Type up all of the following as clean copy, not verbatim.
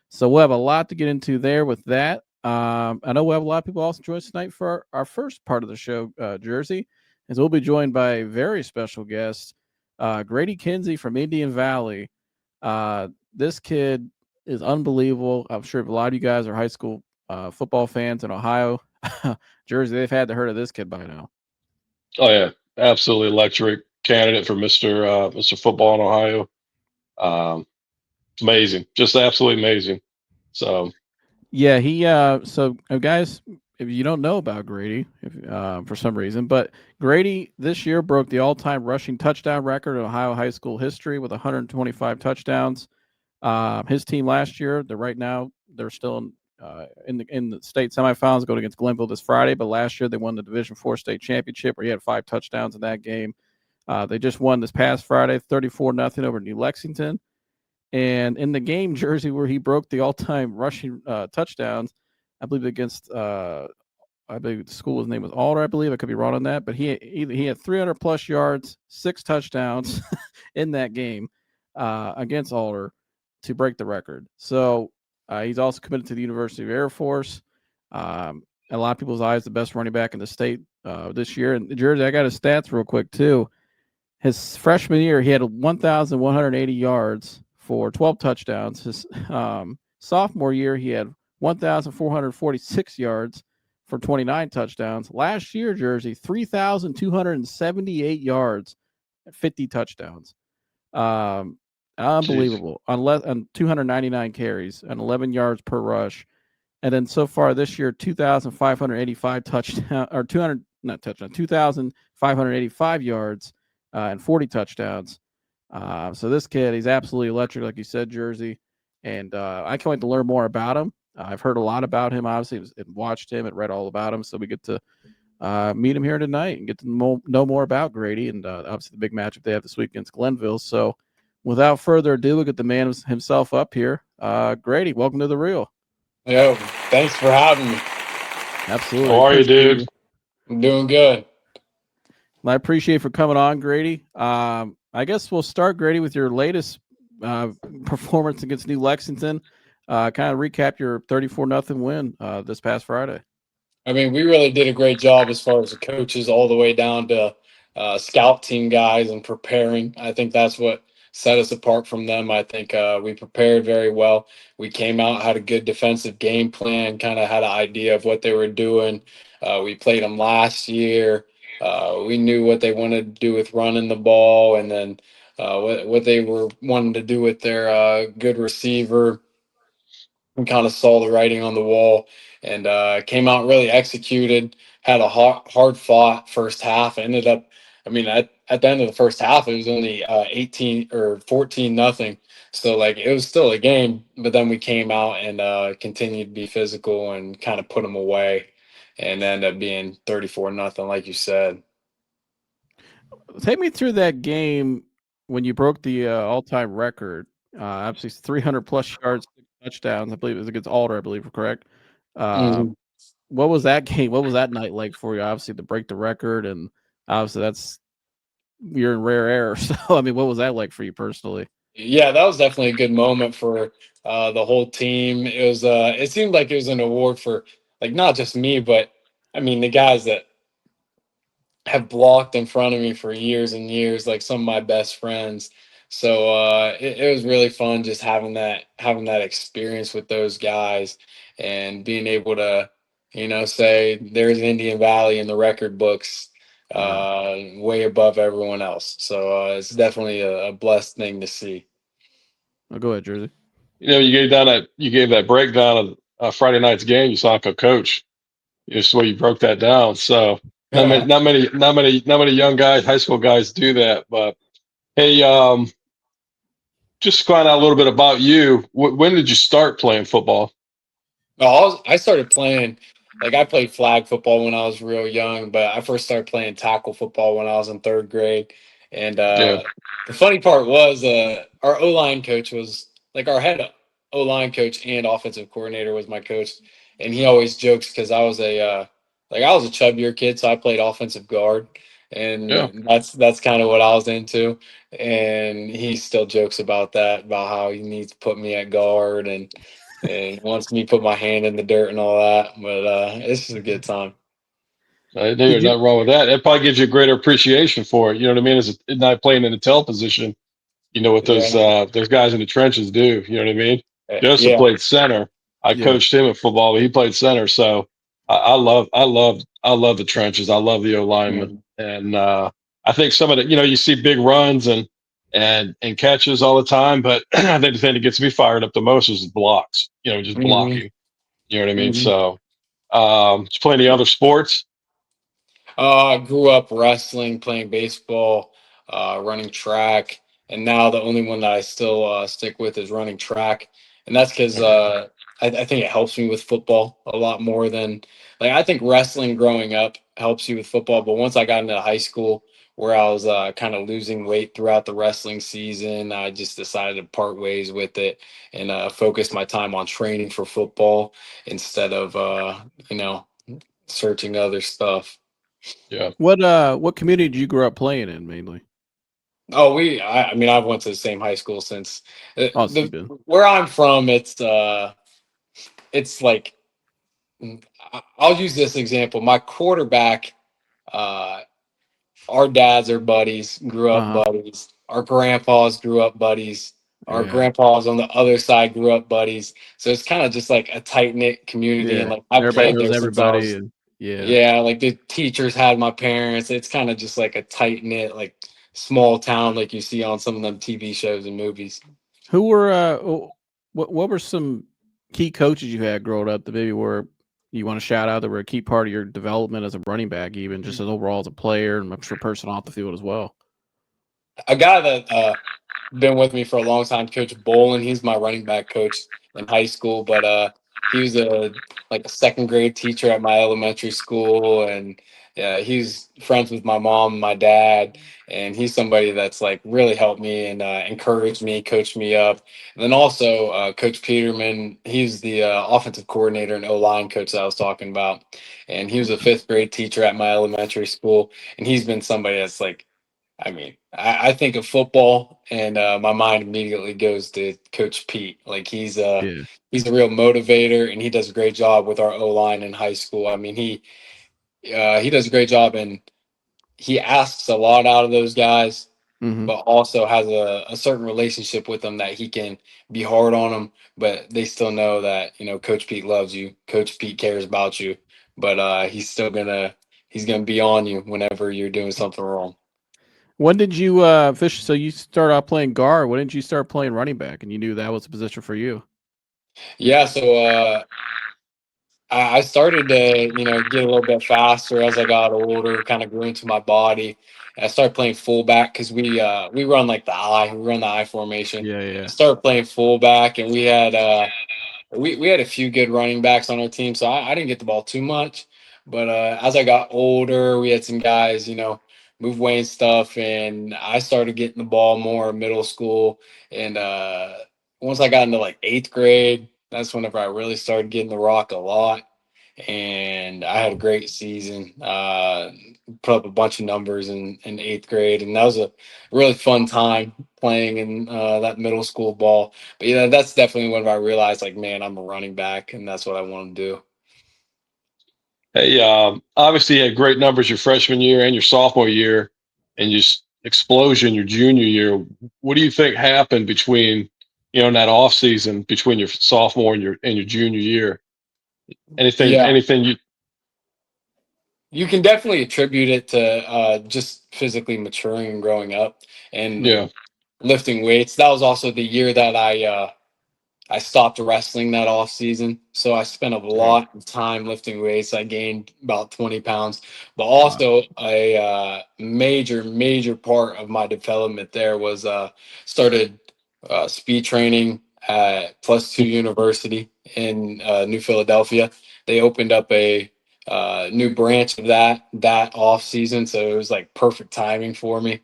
So we'll have a lot to get into there with that. I know we'll have a lot of people also join us tonight for our first part of the show, Jersey, as we'll be joined by a very special guest, Grady Kinsey from Indian Valley. This kid is unbelievable. I'm sure a lot of you guys are high school football fans in Ohio. Jersey, they've had to heard of this kid by now. Oh yeah, absolutely electric candidate for Mr. Football in Ohio. It's amazing, just absolutely amazing. So Yeah, he guys, if you don't know about Grady, for some reason, but Grady this year broke the all-time rushing touchdown record in Ohio high school history with 125 touchdowns. His team last year, they're still in the state semifinals, going against Glenville this Friday. But last year they won the Division IV state championship, where he had 5 touchdowns in that game. They just won this past Friday, 34-0 over New Lexington. And in the game, Jersey, where he broke the all-time rushing touchdowns, I believe against I believe the school's name was Alder. I believe I could be wrong on that, but he had 300 plus yards, 6 touchdowns in that game against Alder to break the record. So he's also committed to the University of Air Force. A lot of people's eyes, the best running back in the state this year. And Jersey, I got his stats real quick too. His freshman year, he had 1,180 yards for 12 touchdowns. His sophomore year, he had 1,446 yards for 29 touchdowns. Last year, Jersey, 3,278 yards, 50 touchdowns. jeez, Unbelievable. On 299 carries and 11 yards per rush. And then so far this year, 2,585 touchdown or 200 not touchdown, 2,585 yards and 40 touchdowns. So this kid, he's absolutely electric, like you said, Jersey. And I can't wait to learn more about him. I've heard a lot about him, obviously, and watched him and read all about him. So we get to meet him here tonight and get to know more about Grady. And obviously, the big matchup they have this week against Glenville. So without further ado, we'll get the man himself up here. Grady, welcome to the Real. Yo, thanks for having me. Absolutely. I how are you, appreciate dude? you. I'm doing good. I appreciate for coming on, Grady. I guess we'll start, Grady, with your latest performance against New Lexington. Kind of recap your 34-0 win this past Friday. I mean, we really did a great job as far as the coaches, all the way down to scout team guys and preparing. I think that's what set us apart from them. I think we prepared very well. We came out, had a good defensive game plan, kind of had an idea of what they were doing. We played them last year. We knew what they wanted to do with running the ball, and then what they were wanting to do with their good receiver. We kind of saw the writing on the wall, and came out, really executed, had a hard fought first half. Ended up, I mean, at the end of the first half, it was only 18 or 14-0. So like it was still a game, but then we came out and continued to be physical and kind of put them away, and ended up being 34-0, like you said. Take me through that game when you broke the all-time record. Obviously, 300 plus yards, 6 touchdowns. I believe it was against Alder. I believe, correct? Uh, Mhm. what was that game? What was that night like for you? Obviously, to break the record, and obviously that's you're in rare air. So, I mean, what was that like for you personally? Yeah, that was definitely a good moment for the whole team. It was. It seemed like it was an award for, like, not just me, but I mean the guys that have blocked in front of me for years and years, like some of my best friends. So it was really fun just having that experience with those guys, and being able to, say there's Indian Valley in the record books, Yeah. way above everyone else. So it's definitely a blessed thing to see. Oh, go ahead, Jersey. You gave that breakdown of Friday night's game. You saw like a coach. Just where you broke that down. So not many young guys, high school guys do that. But hey, just find out a little bit about you. When did you start playing football? I started playing, like, I played flag football when I was real young, but I first started playing tackle football when I was in third grade. And Yeah, the funny part was, our O line coach was like our head O line coach and offensive coordinator was my coach, and he always jokes because I was a chubbier kid, so I played offensive guard, yeah. and that's kind of what I was into. And he still jokes about that, about how he needs to put me at guard, and and wants me to put my hand in the dirt and all that. But it's just a good time. There's Did you? nothing wrong with that. It probably gives you a greater appreciation for it. You know what I mean? As a, not playing in the tail position, you know what Yeah, those guys in the trenches do. You know what I mean? Joseph yeah. played center. I Yeah. coached him at football, but he played center. So I love the trenches. I love the O lineman, Mhm. and I think some of the, you know, you see big runs and catches all the time, but I think the thing that gets me fired up the most is the blocks. You know, just Mhm. blocking. You know what I mean? Mhm. So, just playing the other sports. I grew up wrestling, playing baseball, running track, and now the only one that I still stick with is running track, and that's because I think it helps me with football a lot more than like I think wrestling growing up helps you with football, but once I got into high school where I was kind of losing weight throughout the wrestling season, I just decided to part ways with it and focus my time on training for football instead of you know searching other stuff. Yeah. What community did you grow up playing in mainly? Oh, I mean, I've went to the same high school since Oh, so the you've been. where I'm from. It's like I'll use this example. My quarterback, uh, our dads are buddies, grew up Uh-huh. buddies. Our grandpas grew up buddies. Our Yeah. grandpas on the other side grew up buddies. So it's kind of just like a tight knit community. And Yeah. like I Everybody played knows there since I everybody was, and yeah. yeah, like the teachers had my parents. It's kind of just like a tight knit, like small town, like you see on some of them TV shows and movies. Who were what were some key coaches you had growing up that maybe were you want to shout out that were a key part of your development as a running back, even just as overall as a player and I'm sure person off the field as well? A guy that been with me for a long time, Coach Bolin. He's my running back coach in high school, but he was a second grade teacher at my elementary school, and he's friends with my mom and my dad, and he's somebody that's like really helped me and encouraged me, coached me up. And then also Coach Peterman. He's the offensive coordinator and O line coach that I was talking about, and he was a fifth grade teacher at my elementary school, and he's been somebody that's like I mean, I think of football, and my mind immediately goes to Coach Pete. Like Yeah. he's a real motivator, and he does a great job with our O line in high school. I mean, he does a great job, and he asks a lot out of those guys, Hmm. but also has a certain relationship with them that he can be hard on them, but they still know that Coach Pete loves you, Coach Pete cares about you, but he's gonna be on you whenever you're doing something wrong. When did you fish? So you start out playing guard. When did you start playing running back? And you knew that was the position for you. Yeah, so I started to, get a little bit faster as I got older, kind of grew into my body. And I started playing fullback because we run like we run the I formation. Yeah, I yeah. started playing fullback, and we had a few good running backs on our team, so I didn't get the ball too much. But as I got older, we had some guys, move weight and stuff, and I started getting the ball more in middle school. And once I got into like eighth grade, that's whenever I really started getting the rock a lot. And I had a great season. Put up a bunch of numbers in eighth grade, and that was a really fun time playing in that middle school ball. But yeah, that's definitely when I realized, like, man, I'm a running back, and that's what I want to do. Hey, obviously you had great numbers your freshman year and your sophomore year, and just explosion your junior year. What do you think happened between, in that off season between your sophomore and your junior year? Yeah, Anything you? you can definitely attribute it to just physically maturing and growing up and Yeah, lifting weights. That was also the year that I stopped wrestling that off season, so I spent a yeah. lot of time lifting weights. I gained about 20 pounds, but Wow. also a major part of my development there was started speed training at Plus Two University in New Philadelphia. They opened up a new branch of that off season, so it was like perfect timing for me.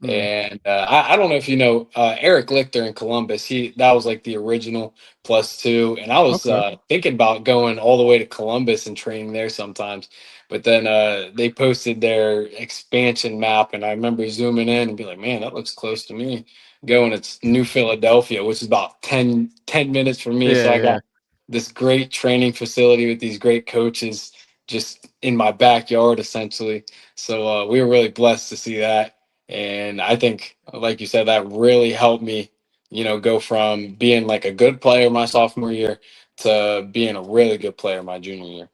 Mm. And I don't know if you know Eric Lichter in Columbus. That was like the original Plus Two, and I was Okay. thinking about going all the way to Columbus and training there sometimes. But then they posted their expansion map, and I remember zooming in and be like, "Man, that looks close to me." Going, it's New Philadelphia, which is about ten minutes from me. So Yeah, I yeah. this great training facility with these great coaches just in my backyard, essentially. So we were really blessed to see that. And I think, like you said, that really helped me, go from being like a good player my sophomore year to being a really good player my junior year.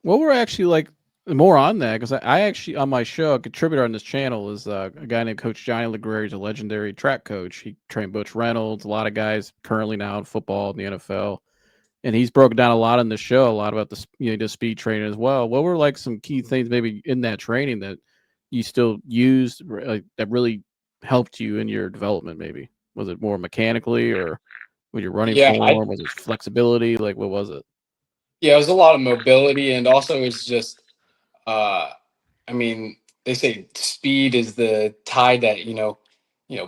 Well, we're actually like more on that because I actually on my show, a contributor on this channel is a guy named Coach Johnny LeGrary. He's a legendary track coach. He trained Butch Reynolds, a lot of guys currently now in football in the NFL, and he's broken down a lot on the show, a lot about the speed training as well. What were like some key things maybe in that training that you still used that really helped you in your development? Maybe was it more mechanically or with your running Yeah, form? Was it flexibility? Like what was it? it was a lot of mobility, and also it's just uh I mean, they say speed is the tide that,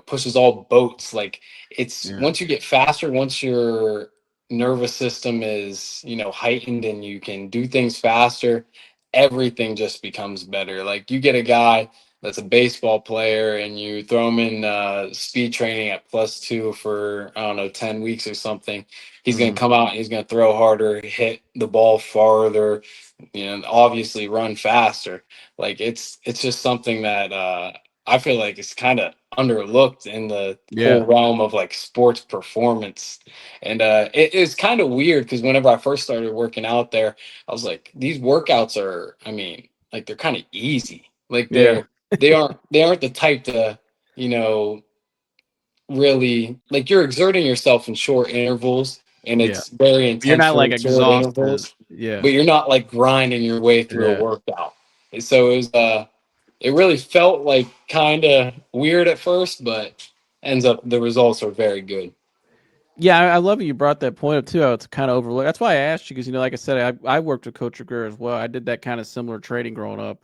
pushes all boats. Like it's Yeah. once you get faster, once your nervous system is, heightened and you can do things faster, everything just becomes better. Like you get a guy that's a baseball player and you throw him in speed training at +2 for, I don't know, 10 weeks or something. He's going Mhm. to come out and he's going to throw harder, hit the ball farther, obviously run faster. Like it's just something that I feel like is kind of underlooked in the Yeah. whole realm of like sports performance. And it is kind of weird because whenever I first started working out there, I was like, these workouts are, I mean, like they're kind of easy. Like Yeah. they aren't the type to, you know, really, like you're exerting yourself in short intervals and Yeah. it's very You're not intentional like in short exhausted. intervals, Yeah. but you're not like grinding your way through a Yeah. workout. And so it really felt like kind of weird at first, but ends up the results are very good. Yeah, I love it. You brought that point up too. How it's kind of overlooked. That's why I asked you because like I said, I worked with Coach Greer as well. I did that kind of similar training growing up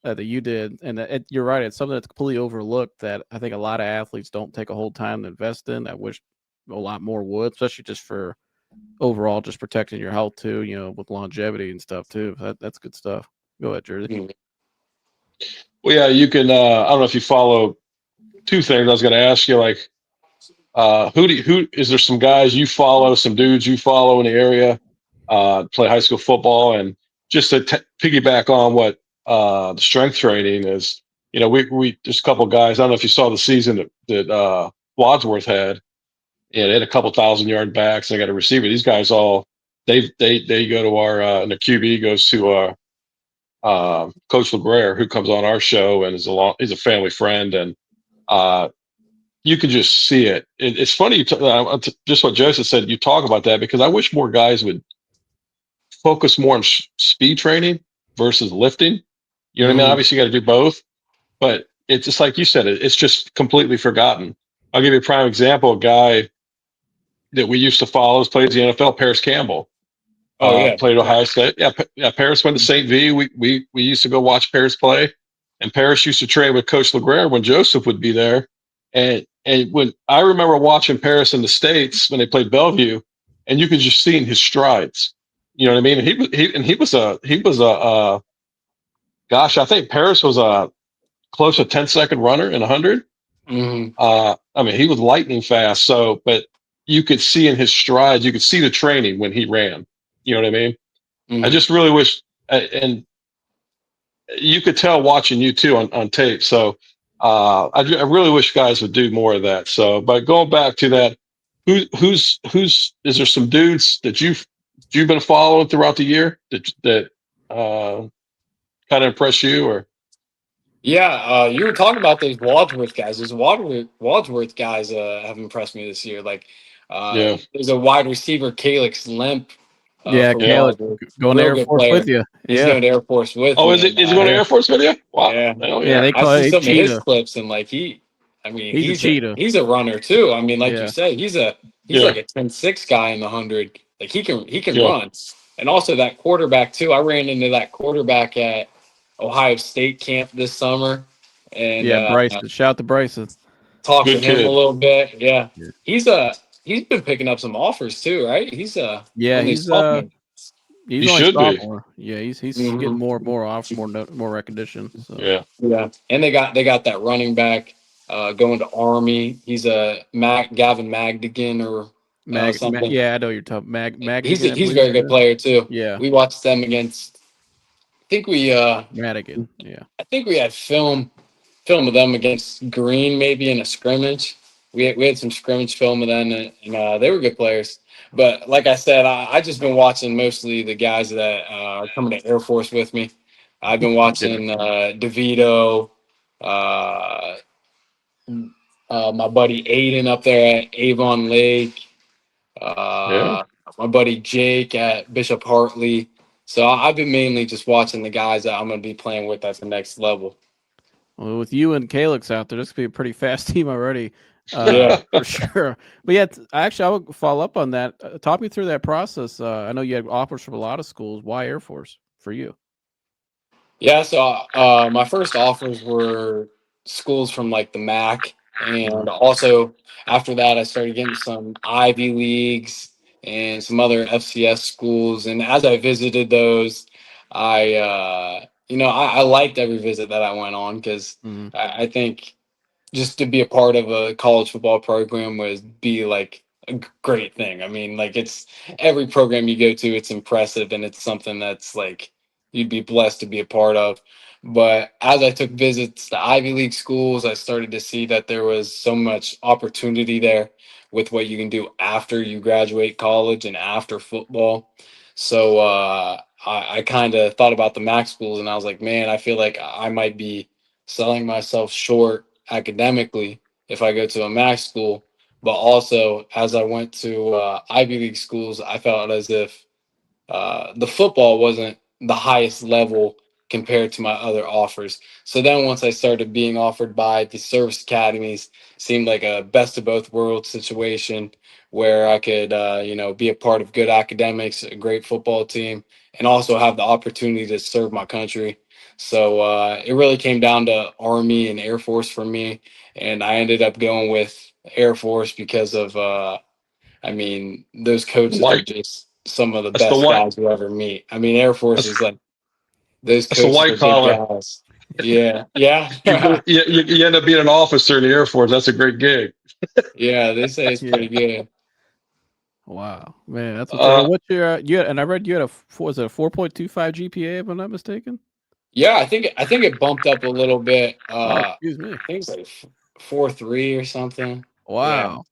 that you did, and you're right. It's something that's completely overlooked that I think a lot of athletes don't take a whole time to invest in. I wish a lot more would, especially just for overall just protecting your health too. With longevity and stuff too. That's good stuff. Go ahead, Jersey. Mhm. Well, yeah, you can. I don't know if you follow two things. I was going to ask you, like, who is there some guys you follow, some dudes you follow in the area, play high school football, and just to piggyback on what the strength training is. We there's a couple guys. I don't know if you saw the season that Wadsworth had. Yeah, they had a couple 1,000-yard backs. They got a receiver. These guys all they go to our and the QB goes to our Coach LeBrere, who comes on our show and he's a family friend, and uh, you can just see it. It's funny, just what Joseph said. You talk about that because I wish more guys would focus more on speed training versus lifting. You know what I mean? Mhm. Obviously, you got to do both, but it's just like you said. It's just completely forgotten. I'll give you a prime example. A guy that we used to follow plays the NFL, Paris Campbell. Oh yeah. Played Yeah. Ohio State. Yeah, yeah. Paris went to St. V. We used to go watch Paris play, and Paris used to train with Coach LeGrare when Joseph would be there. And when I remember watching Paris in the States when they played Bellevue, and you could just see in his strides. You know what I mean? And he was a gosh, I think Paris was a close to 10-second runner in 100. Mhm. I mean, he was lightning fast. So, but you could see in his strides, you could see the training when he ran. You know what I mean? I Mhm. just really wish, and you could tell watching you too on tape. So I really wish guys would do more of that. So, but going back to that, who's is there some dudes that you've been following throughout the year that kind of impress you or Yeah, you were talking about those Wadsworth guys. Those Wadsworth guys have impressed me this year. Like, yeah there's a wide receiver, Calix Lemp, Yeah, from yeah Caleb Wadsworth. going to Real Air good Force with player. you. He's Yeah. going to Air Force with oh me, and is he going to Yeah. Air Force with you? Wow, yeah, hell Yeah, yeah, they I call see it some of his Cheetah. clips, and like I mean, He's a cheetah. he's a runner too. I mean, like you Yeah. said, he's yeah, like a 10-6 guy in the 100. Like he can yeah. run, and also that quarterback too. I ran into that quarterback at Ohio State camp this summer, and Yeah, Bryson. Shout out to Bryson. talked to Good him a kid. little bit. Yeah, Yeah. he's been picking up some offers too, right? He's Yeah, only a sophomore. he's He only should be. sophomore. Yeah, he's getting Hmm. more and more off, more recognition. So Yeah. Yeah, and they got that running back going to Army. He's a Gavin Magdigan or something. Yeah, I know you're talking. Magnigan, I He's a believe you very good said. player too. Yeah, We watched them against. I think we Madigan. Yeah. I think we had film of them against Green, maybe in a scrimmage. We had some scrimmage film of them, and they were good players. But like I said, I just been watching mostly the guys that are coming to Air Force with me. I've been Yeah. watching DeVito, uh, my buddy Aiden up there at Avon Lake, Yeah. uh, my buddy Jake at Bishop Hartley. So I've been mainly just watching the guys that I'm going to be playing with at the next level. Well, with you and Calix out there, this could be a pretty fast team already, Yeah. for sure. But yeah, actually, I would follow up on that. Talk me through that process. I know you had offers from a lot of schools. Why Air Force for you? Yeah, so my first offers were schools from like the MAC, Uh, and also after that, I started getting some Ivy Leagues and some other FCS schools. And as I visited those, I liked every visit that I went on because mhm. I think just to be a part of a college football program would be like a great thing. I mean, like it's every program you go to, it's impressive and it's something that's like you'd be blessed to be a part of. But as I took visits to Ivy League schools, I started to see that there was so much opportunity there with what you can do after you graduate college and after football. So I kind of thought about the MAC schools and I was like, man, I feel like I might be selling myself short academically if I go to a MAC school. But also, as I went to Ivy League schools, I felt as if the football wasn't the highest level compared to my other offers. So then once I started being offered by the service academies, seemed like a best of both worlds situation where I could, be a part of good academics, a great football team, and also have the opportunity to serve my country. So it really came down to Army and Air Force for me. And I ended up going with Air Force because of those coaches are White. just some of the That's the best white. guys you ever meet. I mean, Air Force That's is like those that's the coaches white are good collar. guys. Yeah, yeah, You end up being an officer in the Air Force. That's a great gig. yeah. They say it's pretty Yeah. good. Wow, man, that's what's. Uh, And what's your and I read you had was it a 4.25 GPA if I'm not mistaken? Yeah, I think it bumped up a little bit. Oh, I excuse me. think it's like 4.3 or something. Yeah. Wow.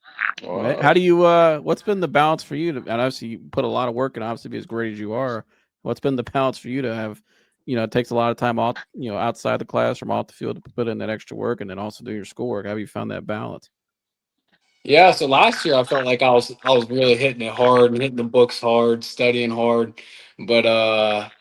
Man, how wow. do you what's been the balance for you to, and obviously you put a lot of work and obviously be as great as you are. What's been the balance for you to have, it takes a lot of time off, outside the classroom, off the field to put in that extra work and then also do your schoolwork. How have you found that balance? Yeah, so last year I felt like I was really hitting it hard, hitting the books hard, studying hard. But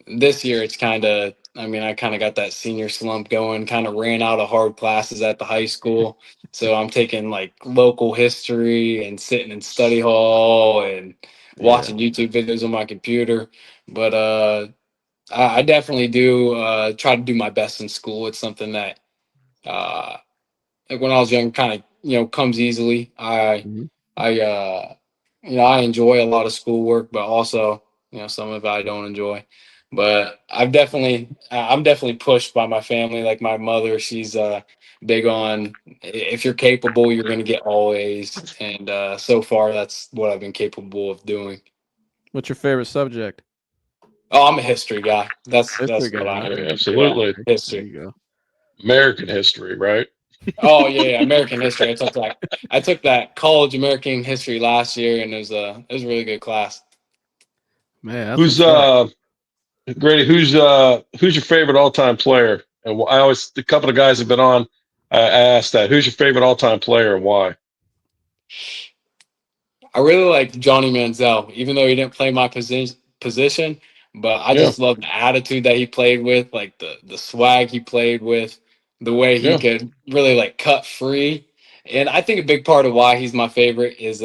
this year it's I kind of got that senior slump going, kind of ran out of hard classes at the high school. So I'm taking like local history and sitting in study hall and Yeah. watching YouTube videos on my computer. But I definitely do try to do my best in school. It's something that uh, like when I was young, kind of comes easily. Mhm. I enjoy a lot of schoolwork, but also some of it I don't enjoy. But I'm definitely pushed by my family. Like my mother, she's big on if you're capable, you're going to get all A's, and so far that's what I've been capable of doing. What's your favorite subject? Oh, I'm a history guy. That's History that's what guy. I Okay. Yeah, yeah absolutely. There history. you go. American history, right? Oh yeah, American history. I took that college American history last year, and it was a really good class. Man, that's Who's what's up. Grady? Who's your favorite all time player? And I always a couple of guys have been on. I asked that. Who's your favorite all time player and why? I really like Johnny Manziel, even though he didn't play my position. But I Yeah, just love the attitude that he played with, like the swag he played with, the way he yeah, could really like cut free. And I think a big part of why he's my favorite is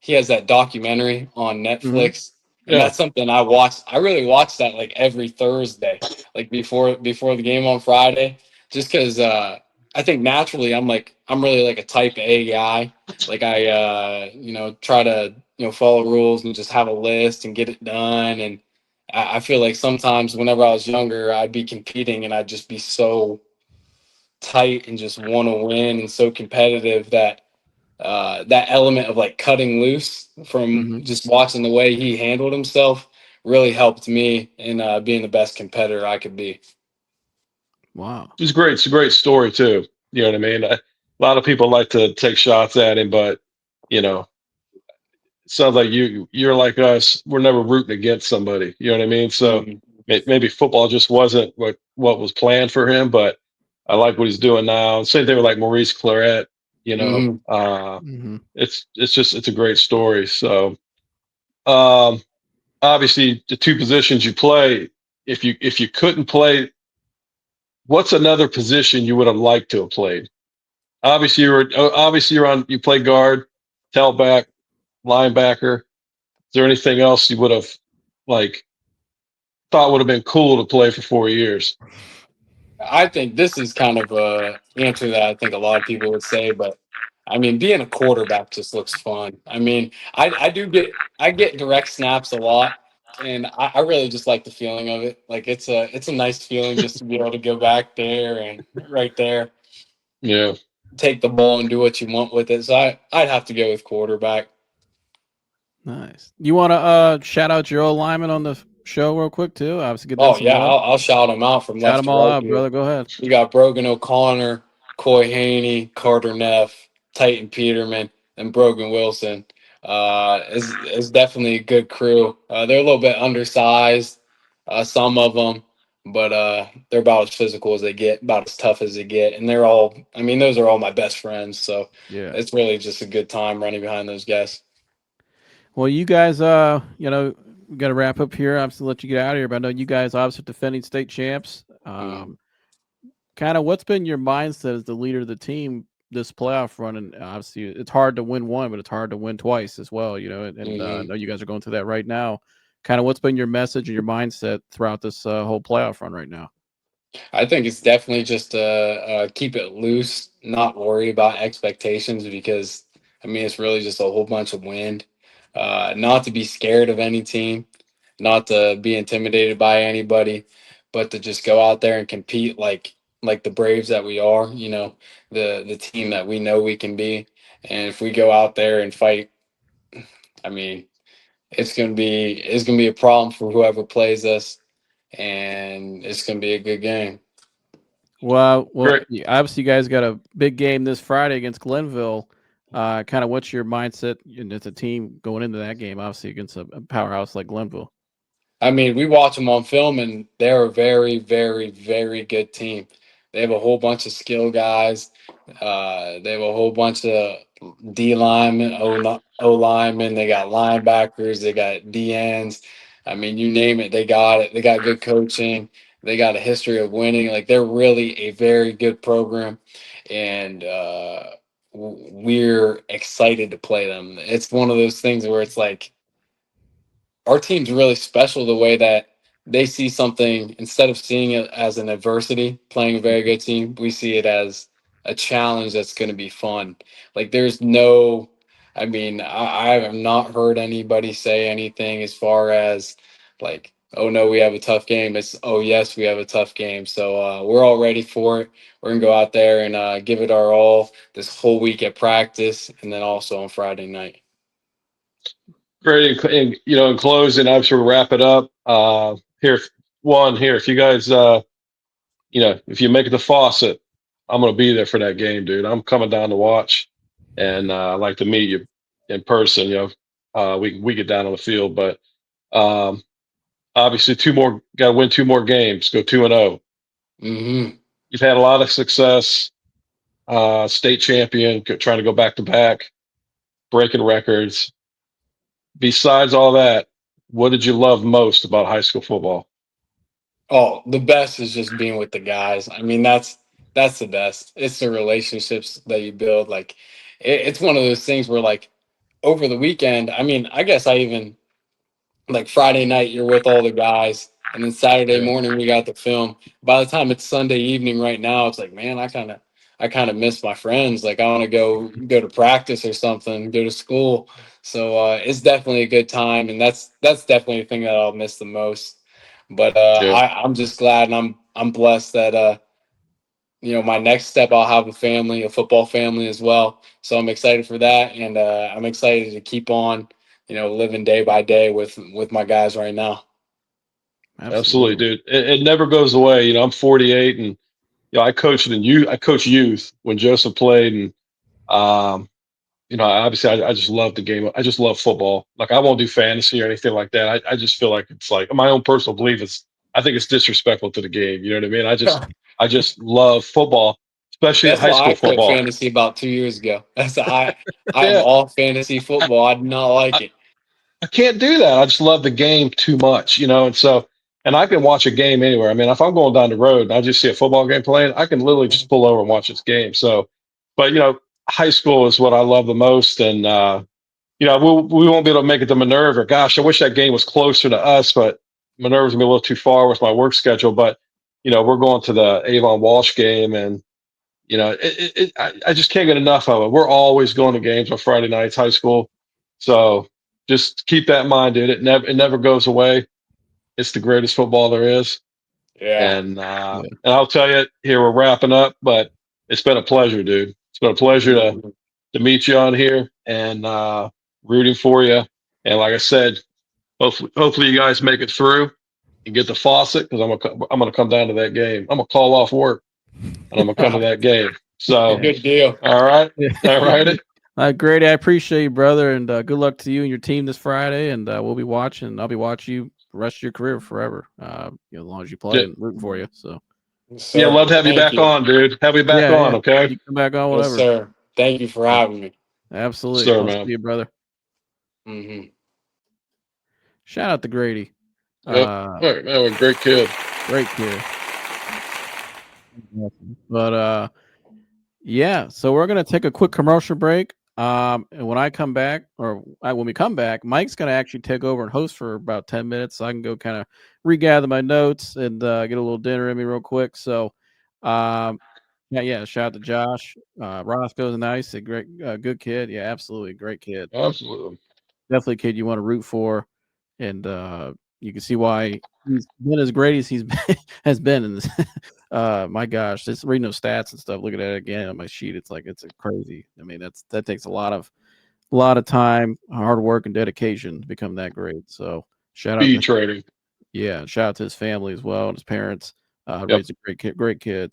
he has that documentary on Hmm. Netflix, and yeah. that's something I watch. I really watch that like every Thursday, like before the game on Friday, just because I think naturally I'm really like a type A guy. Like I try to follow rules and just have a list and get it done. And I feel like sometimes whenever I was younger, I'd be competing and I'd just be so tight and just want to win and so competitive that that element of like cutting loose from Mm-hmm. just watching the way he handled himself really helped me in being the best competitor I could be. Wow. It's great. It's a great story too. You know what I mean? A lot of people like to take shots at him, but you know, it sounds like you're like us. We're never rooting against somebody. You know what I mean? So Mm, maybe football just wasn't what was planned for him, but I like what he's doing now. Same thing with like Maurice Claret. You know, mm-hmm. Mm-hmm. it's a great story. So um, obviously the two positions you play, if you couldn't play, what's another position you would have liked to have played? You play guard, tailback, linebacker. Is there anything else you would have like thought would have been cool to play for 4 years? I think this is kind of a answer that I think a lot of people would say, but I mean, being a quarterback just looks fun. I mean, I get direct snaps a lot, and I really just like the feeling of it. Like it's a nice feeling just to be able to go back there and right there, Yeah. take the ball and do what you want with it. So I'd have to go with quarterback. Nice. You want to shout out your old lineman on the show real quick too? Obviously, give them Oh some yeah, love. I'll shout them out from Shout left them to all right out, here. brother. Go ahead. We got Brogan O'Connor, Coy Haney, Carter Neff, Titan Peterman, and Brogan Wilson. Is definitely a good crew. They're a little bit undersized, some of them, but they're about as physical as they get, about as tough as they get, and they're all. I mean, those are all my best friends. So Yeah. it's really just a good time running behind those guys. Well, you guys, we got to wrap up here. I'm to let you get out of here, but I know you guys obviously defending state champs. Mm, Kind of what's been your mindset as the leader of the team this playoff run? And obviously, it's hard to win one, but it's hard to win twice as well. And I mhm. know you guys are going through that right now. Kind of what's been your message and your mindset throughout this whole playoff run right now? I think it's definitely just keep it loose, not worry about expectations because I mean it's really just a whole bunch of wind. Not to be scared of any team, not to be intimidated by anybody, but to just go out there and compete like the Braves that we are. You know, the team that we know we can be, and if we go out there and fight, I mean it's gonna be a problem for whoever plays us, and it's gonna be a good game. Well, Great. obviously, you guys got a big game this Friday against Glenville. Kind of what's your mindset as a team going into that game? Obviously, against a powerhouse like Glenville. I mean, we watch them on film, and they're a very, very, very good team. They have a whole bunch of skill guys. They have a whole bunch of D linemen, O linemen. They got linebackers. They got DNs. I mean, you name it, they got it. They got good coaching. They got a history of winning. Like they're really a very good program, and we're excited to play them. It's one of those things where it's like our team's really special the way that they see something instead of seeing it as an adversity, playing a very good team, we see it as a challenge that's going to be fun. Like there's no, I mean, I have not heard anybody say anything as far as like, oh no, we have a tough game. It's, oh yes, we have a tough game. So we're all ready for it. We're going to go out there and give it our all this whole week at practice and then also on Friday night. Great. And, in closing, I'm sure we'll wrap it up. Here, if you guys, if you make it to Fawcett, I'm going to be there for that game, dude. I'm coming down to watch, and I'd like to meet you in person. We get down on the field, but um, obviously, got to win two more games, go 2-0. Hmm. You've had a lot of success, state champion, trying to go back to back, breaking records. Besides all that, what did you love most about high school football? Oh, the best is just being with the guys. I mean, that's the best. It's the relationships that you build. Like, it's one of those things where, like, over the weekend. I mean, I guess I even like Friday night you're with all the guys, and then Saturday Yeah, morning we got the film. By the time it's Sunday evening, right now, it's like, man, I kind of miss my friends. Like, I want to go to practice or something, go to school. So it's definitely a good time, and that's definitely the thing that I'll miss the most. But yeah. I'm just glad, and I'm blessed that my next step, I'll have a football family as well. So I'm excited for that, and I'm excited to keep on, living day by day with my guys right now. Absolutely, dude. It never goes away. I'm 48, and I coached I coach youth when Joseph played, and obviously I just love the game. I just love football. Like, I won't do fantasy or anything like that. I just feel like it's like my own personal belief I think it's disrespectful to the game. You know what I mean? I just love football, especially That's high why school I quit football. fantasy about 2 years ago. I'm Yeah, all fantasy football. I do not like I, it. I can't do that. I just love the game too much, and I can watch a game anywhere. I mean, if I'm going down the road and I just see a football game playing, I can literally just pull over and watch this game. So, but high school is what I love the most, and we won't be able to make it to Minerva. Gosh, I wish that game was closer to us, but Minerva's gonna be a little too far with my work schedule. But we're going to the Avon Walsh game, and I just can't get enough of it. We're always going to games on Friday nights, high school. So just keep that in mind, dude. It never goes away. It's the greatest football there is. Yeah. And I'll tell you, here we're wrapping up, but it's been a pleasure, dude. It's been a pleasure to meet you on here, and rooting for you. And like I said, hopefully you guys make it through and get the faucet, because I'm gonna come down to that game. I'm gonna call off work and I'm gonna come to that game. So, Good deal. all right, all right. Grady, I appreciate you, brother, and good luck to you and your team this Friday. And we'll be watching. I'll be watching you the rest of your career forever. As long as you play and rooting for you. So Yeah, Sir, love to have you thank back you. on, dude. Have you back on, okay? You come back on, Yes, whatever. sir. Thank you for having me. Absolutely. Sir, I'll see man. you, brother. Mm-hmm. Shout out to Grady. Yep. All right, man. What a great kid. Great kid. But yeah, so we're gonna take a quick commercial break. And when I come back, when we come back, Mike's gonna actually take over and host for about 10 minutes, so I can go kind of regather my notes and get a little dinner in me real quick. So, yeah. Shout out to Josh. Roscoe's nice, a great, good kid. Yeah, absolutely, great kid. Absolutely. Definitely a kid you want to root for, and you can see why he's been as great as has been in this. My gosh, just reading those stats and stuff, looking at it again on my sheet, it's crazy. I mean, that takes a lot of time, hard work, and dedication to become that great. So shout out Speed to trading. shout out to his family as well and his parents. Yep. Raised a great kid.